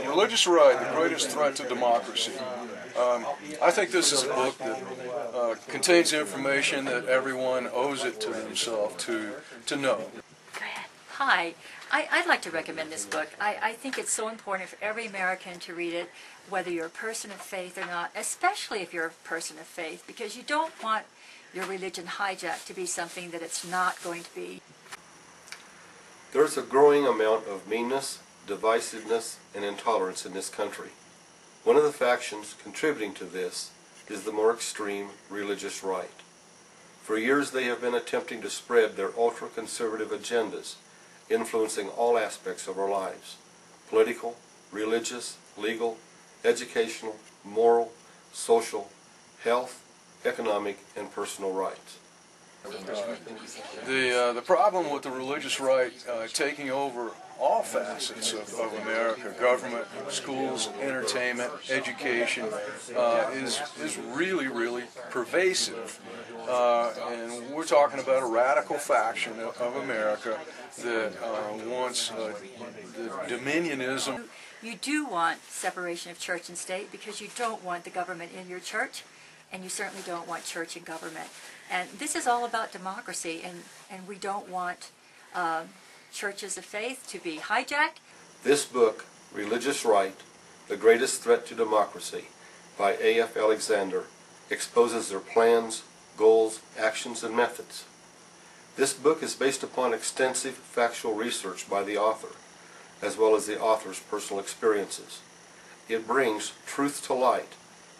Religious Right, the Greatest Threat to Democracy. I think this is a book that contains information that everyone owes it to themselves to know. Go ahead. Hi. I'd like to recommend this book. I think it's so important for every American to read it, whether you're a person of faith or not, especially if you're a person of faith, because you don't want your religion hijacked to be something that it's not going to be. There's a growing amount of meanness, divisiveness, and intolerance in this country. One of the factions contributing to this is the more extreme religious right. For years they have been attempting to spread their ultra-conservative agendas, influencing all aspects of our lives: political, religious, legal, educational, moral, social, health, economic, and personal rights. The problem with the religious right taking over all facets of America, government, schools, entertainment, education, is really, really pervasive. And we're talking about a radical faction of America that wants the dominionism. You do want separation of church and state because you don't want the government in your church, and you certainly don't want church and government. And this is all about democracy, and we don't want churches of faith to be hijacked. This book, Religious Right, The Greatest Threat to Democracy, by A.F. Alexander, exposes their plans, goals, actions, and methods. This book is based upon extensive factual research by the author, as well as the author's personal experiences. It brings truth to light,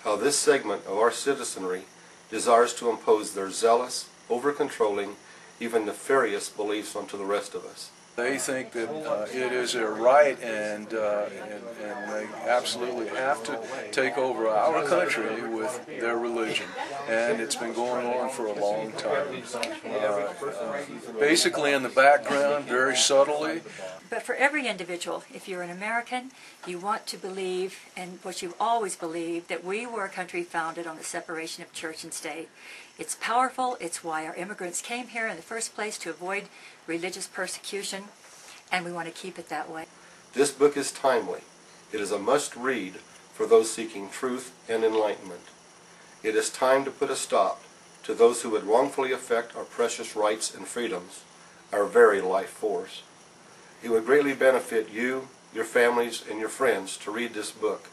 how this segment of our citizenry desires to impose their zealous, over-controlling, even nefarious beliefs onto the rest of us. They think that it is their right, and they absolutely have to take over our country with their religion. And it's been going on for a long time. Basically in the background, very subtly. But for every individual, if you're an American, you want to believe, and what you've always believed, that we were a country founded on the separation of church and state. It's powerful. It's why our immigrants came here in the first place, to avoid religious persecution, and we want to keep it that way. This book is timely. It is a must-read for those seeking truth and enlightenment. It is time to put a stop to those who would wrongfully affect our precious rights and freedoms, our very life force. It would greatly benefit you, your families, and your friends to read this book,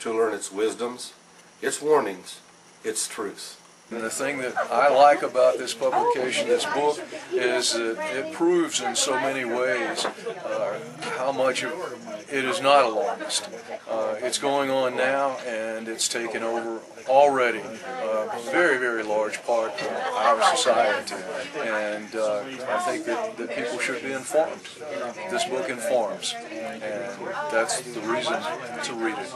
to learn its wisdoms, its warnings, its truths. And the thing that I like about this publication, this book, is that it proves in so many ways how much it is not alarmist. It's going on now, and it's taken over already a very, very large part of our society. And I think that people should be informed. This book informs, and that's the reason to read it.